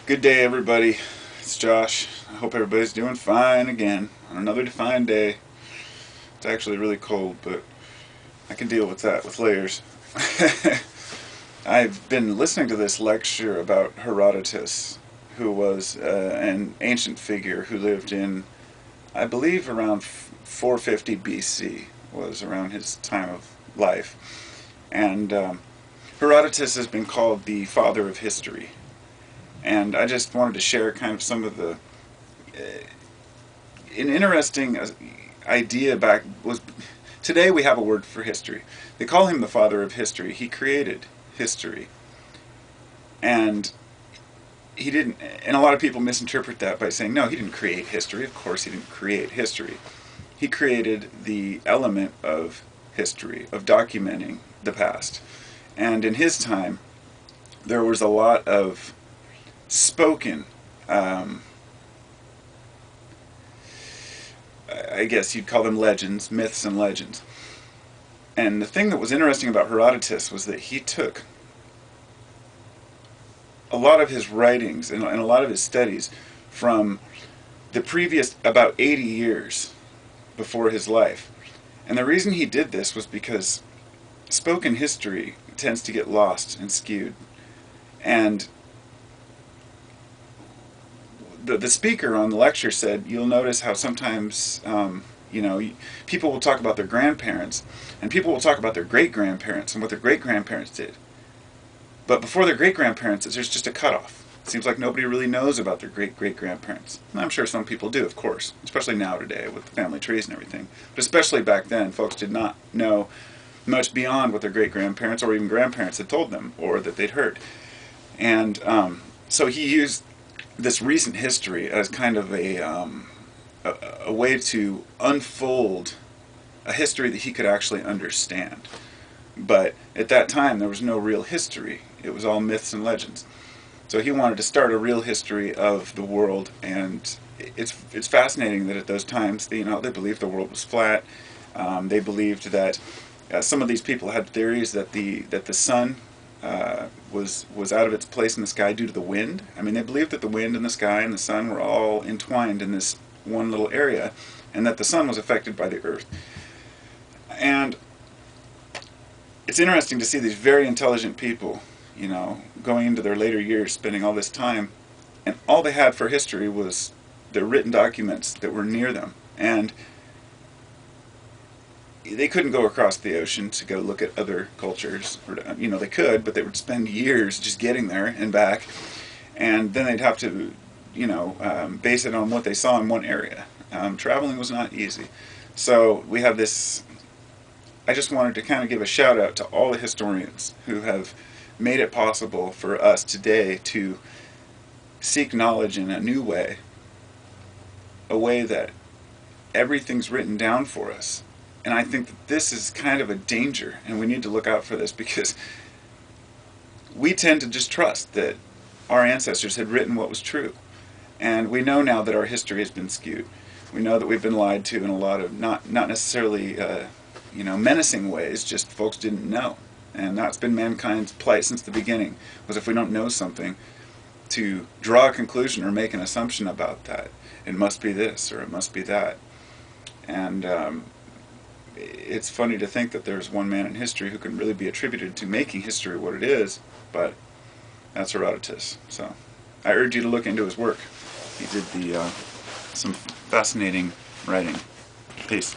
Good day, everybody. It's Josh. I hope everybody's doing fine again on another defined day. It's actually really cold, but I can deal with that with layers. I've been listening to this lecture about Herodatus, who was an ancient figure who lived in, I believe, around 450 BC, was around his time of life. And Herodotus has been called the father of history. And I just wanted to share kind of some of the an interesting idea back was today we have a word for history. They call him the father of history. He created history, and he didn't. And a lot of people misinterpret that by saying, no, he didn't create history. Of course, he didn't create history. He created the element of history, of documenting the past. And in his time, there was a lot of spoken, I guess you'd call them legends, myths and legends. And the thing that was interesting about Herodotus was that he took a lot of his writings and a lot of his studies from the previous about 80 years before his life. And the reason he did this was because spoken history tends to get lost and skewed. And the speaker on the lecture said, you'll notice how sometimes, people will talk about their grandparents, and people will talk about their great-grandparents and what their great-grandparents did. But before their great-grandparents, there's just a cutoff. It seems like nobody really knows about their great-great-grandparents. And I'm sure some people do, of course, especially now today with family trees and everything. But especially back then, folks did not know much beyond what their great-grandparents or even grandparents had told them or that they'd heard. And so he used this recent history as kind of a way to unfold a history that he could actually understand. But at that time, there was no real history. It was all myths and legends. So he wanted to start a real history of the world, and it's fascinating that at those times, they believed the world was flat. They believed that some of these people had theories that the sun was out of its place in the sky due to the wind. I mean, they believed that the wind and the sky and the sun were all entwined in this one little area, and that the sun was affected by the earth. And it's interesting to see these very intelligent people, going into their later years, spending all this time, and all they had for history was the written documents that were near them. And they couldn't go across the ocean to go look at other cultures. Or, they could, but they would spend years just getting there and back. And then they'd have to, base it on what they saw in one area. Traveling was not easy. So we have this. I just wanted to kind of give a shout out to all the historians who have made it possible for us today to seek knowledge in a new way. A way that everything's written down for us. And I think that this is kind of a danger, and we need to look out for this, because we tend to just trust that our ancestors had written what was true. And we know now that our history has been skewed. We know that we've been lied to in a lot of not necessarily menacing ways, just folks didn't know. And that's been mankind's plight since the beginning, was if we don't know something, to draw a conclusion or make an assumption about that. It must be this, or it must be that. And it's funny to think that there's one man in history who can really be attributed to making history what it is, but that's Herodotus. So I urge you to look into his work. He did some fascinating writing. Peace.